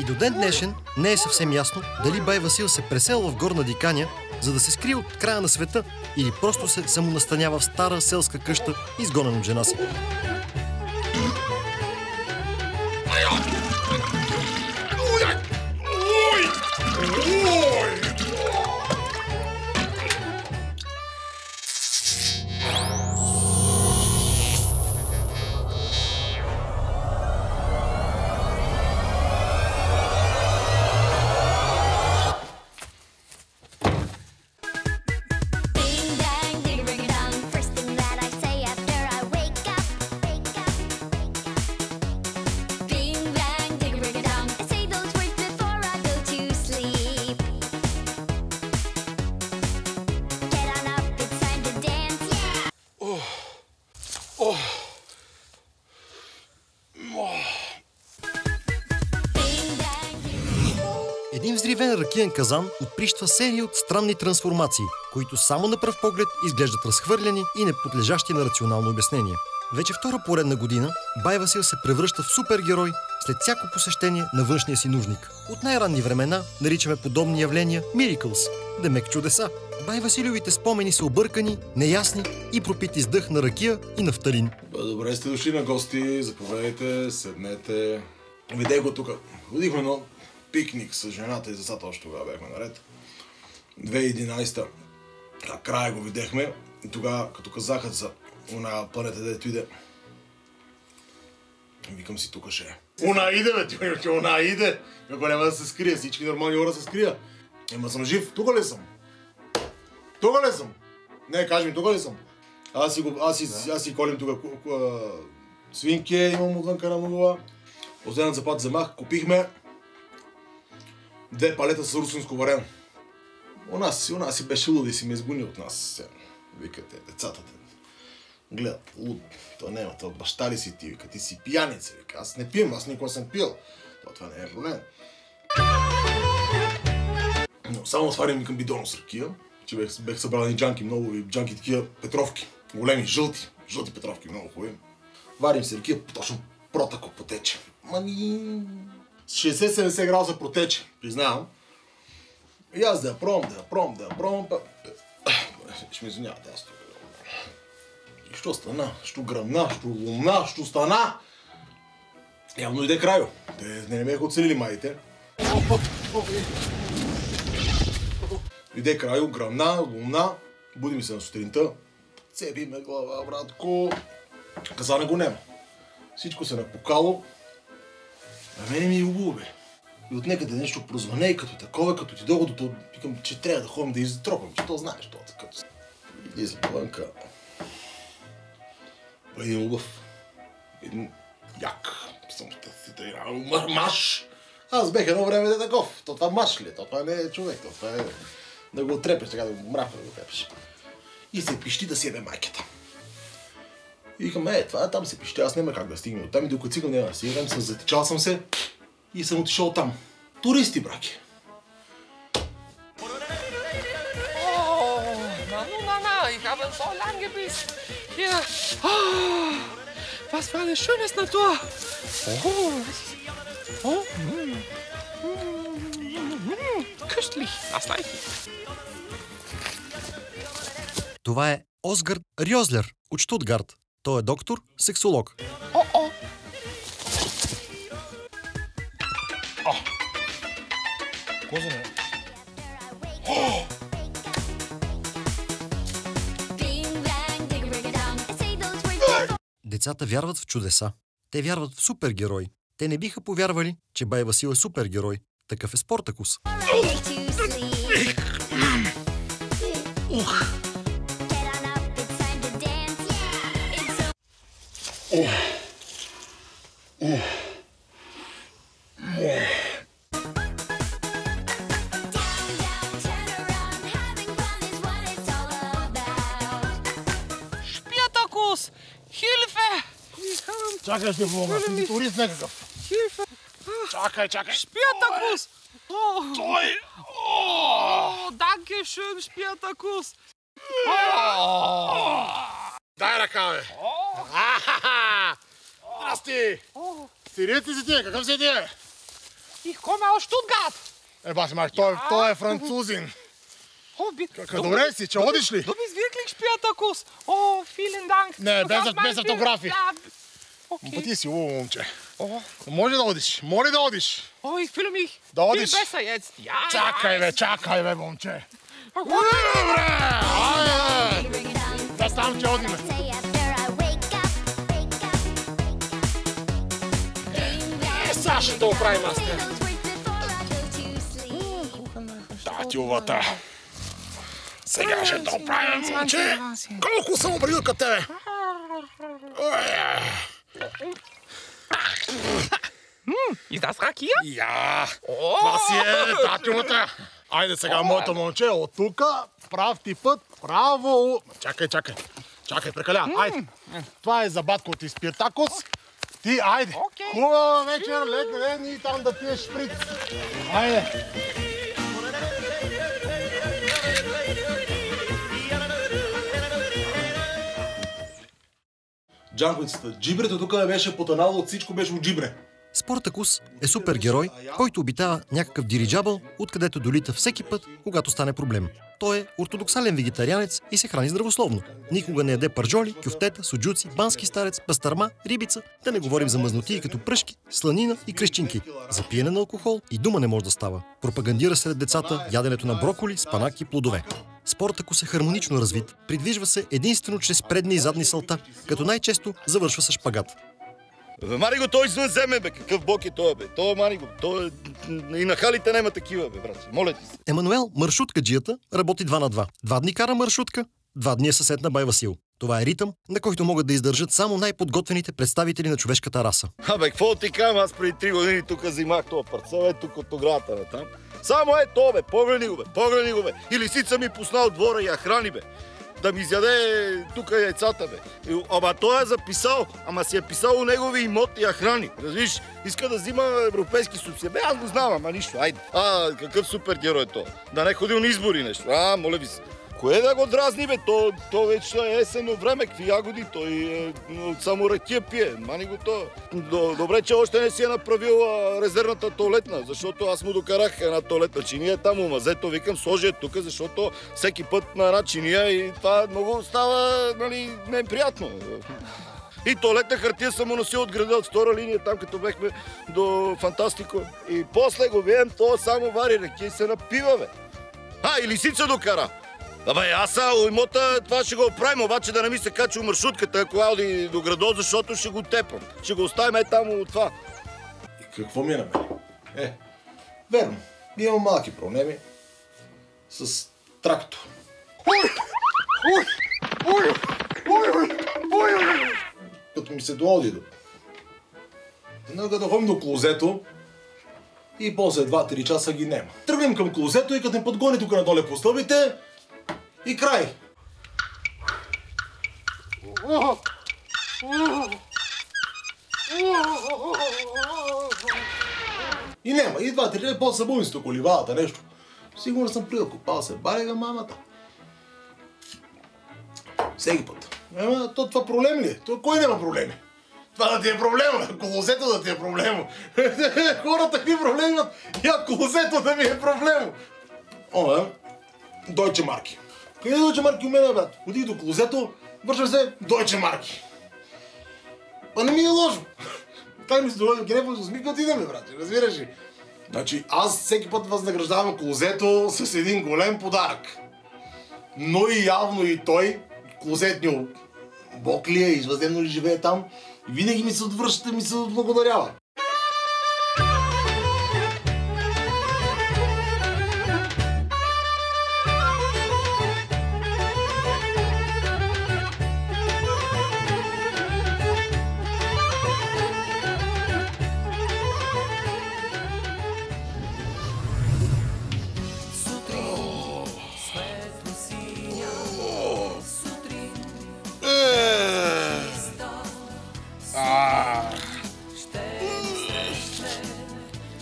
до ден днешен не е съвсем ясно дали бай Васил се преселва в Горна Диканя, за да се скрие от края на света, или просто се самонастанява в стара селска къща, изгонен от жена си. Един взривен ракиен казан отприщва серия от странни трансформации, които само на пръв поглед изглеждат разхвърляни и неподлежащи на рационално обяснение. Вече втора поредна година бай Васил се превръща в супергерой след всяко посещение на външния си нужник. От най-ранни времена наричаме подобни явления Miracles, демек чудеса. Бай Василевите спомени са объркани, неясни и пропити с дъх на ракия и нафталин. Добре сте дошли на гости, заповядайте, седнете. Видей го тук. Водихме едно пикник с жената и децата, още тогава бяхме наред. 2011-та, накрая го видяхме и тогава, като казаха за она планета, дето иде, викам си, тук ще е. Она иде, бе, она иде! Ако няма да се скрие, всички нормални хора се скрия. Ема съм жив, тук ли съм? Тук ли съм? Не, кажи ми, тук ли съм? Аз си колим тук свинки, имам отвънка на мъгла. Последната запад вземах, купихме 2 палета с русинско варено. У нас си беше луд и си ме изгони от нас. Викате, децата те гледат, луд. То няма, то баща ли си ти, вика, ти си пияница, вика. Аз не пием, аз никога съм пил. Това не е проблем. Но само отварям към бидоно с ракия, че бех събрал едни джанки, много джанки такива петровки. Големи, жълти петровки, много хубави. Варим се ракия, точно протако потече. Мани... 60-70 градуса протече, признавам. И аз да я пробвам, ще ме извинявате аз тук. И що стана, що гръмна, що лумна, що стана? Явно иде крайо. Те не бяха оцелили майите. Иде крайо, гръмна, лумна. Будим се на сутринта. Цепи ме глава, братко. Казана го нема. Всичко се напукало. А мене ми е убаво, бе. И от некъде нещо прозвъне и като такова, като ти догодото, викам, че трябва да ходим да изтропам, че то знаеш, то като... Излиза навънка. Един лъв. Един як. Съм маш. Аз бех едно време да таков. То това маш ли? То това не е човек. То това е да го отрепеш, така да го мрапа да го трепеш. И се пищи да си ебе майката. И викам, това там се пищи, аз няма как да стигна. Оттам и докато цигам няма да стигам, затичал съм се и съм отишъл там. Туристи, браки. Ich habe so lange bis hier. Oh, was für eine schöne Natur. Köstlich, nasleichig. Това е Осгар Рьозлер от Штутгарт. Той е доктор, сексолог. Козане. Децата вярват в чудеса. Те вярват в супергерой. Те не биха повярвали, че бай Васил е супергерой. Такъв е Спортакус. Спартакус! Хилфе! Чакай, ще помогна. Ти турист някакъв. Хилфе! Чакай. Спартакус! Той! Danke schön, Спартакус! Дай ръка, бе! Здрасти! Сирият ли си ти? Какъв си ти, бе? ich komme aus Stuttgart. Баш, май, той е французин. Добре си, че одиш ли? Du bist wirklich Spartacus. Oh, vielen Dank. Не, без автографи. Па ти си лово, момче. Може да одиш, моля да одиш. Oh, ich fühle mich Да viel одиш. besser jetzt. Ja, Чакай бе, момче. Добре, айде. Да ставам, че одиме. Сега ще то оправим аз. Татювата. Сега ще то оправим, момче. Колко съм обрил като тебе. Ist das Rakia? Я, това си е татювата. Айде сега, моето момче, от тука, прав ти път, право. Чакай, прекаля. Айде. Това е за батко ти Спиртакус. Ти, айде. Хубава вечер, лека ден и там да пиеш шприц. Айде. Джанковицата, джибрето тук беше потънало от всичко, беше от джибре. Спартакус е супергерой, който обитава някакъв дириджабъл, откъдето долита всеки път, когато стане проблем. Той е ортодоксален вегетарианец и се храни здравословно. Никога не яде пържоли, кюфтета, суджуци, бански старец, пастърма, рибица, да не говорим за мазнотии като пръшки, сланина и крещинки. За пиене на алкохол и дума не може да става. Пропагандира сред децата яденето на броколи, спанак и плодове. Спартакус е хармонично развит, придвижва се единствено чрез предни и задни салта, като най-често завършва с шпагат. Мани го, той извън земе, бе. Какъв бог е той, бе? Той, мани го, той... И на халите няма такива, бе, брат. Моля ти се. Емануел, маршруткаджията, работи 2 на 2. 2 дни кара маршрутка, 2 дни е съсед на бай Васил. Това е ритъм, на който могат да издържат само най-подготвените представители на човешката раса. Абе, какво ти кажам, аз преди 3 години тук взимах това парцел, е тук от оградата на там. Само е то, бе, погледни го, бе. И лисица ми пусна от двора и я храни, бе. Да ми изяде тук яйцата, бе. Ама той е записал, ама си е писал негови имоти и я храни. Разбираш, иска да взима европейски субсидии. Бе, аз го знам, ама нищо, айде. Какъв супергерой е то. Да не ходил на избори нещо. Моля ви се. Кое да го дразни, бе? То вече е есенно време, какви ягоди, той само ракия пие. Мани го то. Добре, че още не си е направил резервната туалетна, защото аз му докарах една туалетна чиния там у мазето, викам, сложи тук, защото всеки път на една чиния и това много става, нали, неприятно. И туалетна хартия съм му носил от града, от втора линия, там като бехме до Фантастико. И после го видим, то само вари ракия и се напива, бе. И лисица докара. Абе, аз имота това ще го оправим, обаче да не ми се качи маршрутката, ако ауди до градо, защото ще го тепам. Ще го оставим там от това. И какво ми е на мен? Верно, имам малки проблеми с трактор. Като ми се дооди до... Да ходим до клозето и после 2-3 часа ги нема. Тръгнем към клозето и като ме подгони тук надоле по стълбите, и край! И нема, и 2-3 дни по-събуни с тук оливалата, нещо. Сигурно съм придал, копал се, барега мамата. Всеки път. Това проблем ли е? Кой няма проблеми? Това да ти е проблема, колозето да ти е проблема. Хората какви проблеми имат? Колозето да ми е проблема. Дойче марки. Къде е Дойче марки у мен, брат? Ходи до клозето, вършам се Дойче марки. Па не ми е лошо. Как ми се доведе до Генев, усмихва отидем, брат, разбираш ли? Значи аз всеки път възнаграждавам клозето с един голем подарък. Но и явно и той, клозетнио бог ли е, извъземно ли живее там, винаги ми се отвръща, ми се отблагодарява.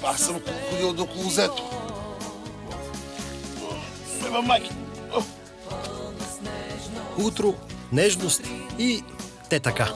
Аз съм ходил до клозето. Утро, нежност и те така.